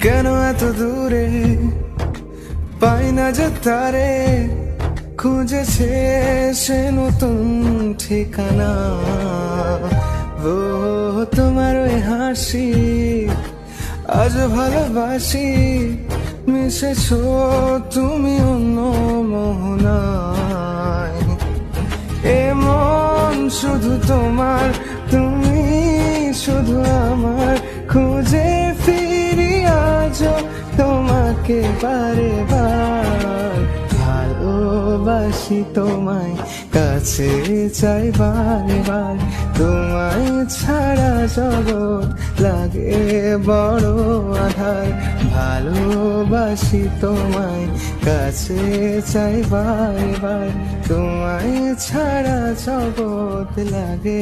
কেন এত দূরে পাই না যে তারে, খুঁজেছে সে নতুন ঠিকানা। ও তোমার ওই হাসি আজ ভালোবাসি, মিশেছো তুমি অন্য মোহনায়। এ মন শুধু তোমার, তুমি শুধু আমার, খুঁজে ফিরি আজও তোমাকে বারে বার। ভালোবাসি তোমায়, কাছে চাই বারে বার, তোমায় ছাড়া জগৎ লাগে বড় আধার। ভালোবাসি তোমায়, কাছে চাই বারে বার, তোমায় ছাড়া জগৎ লাগে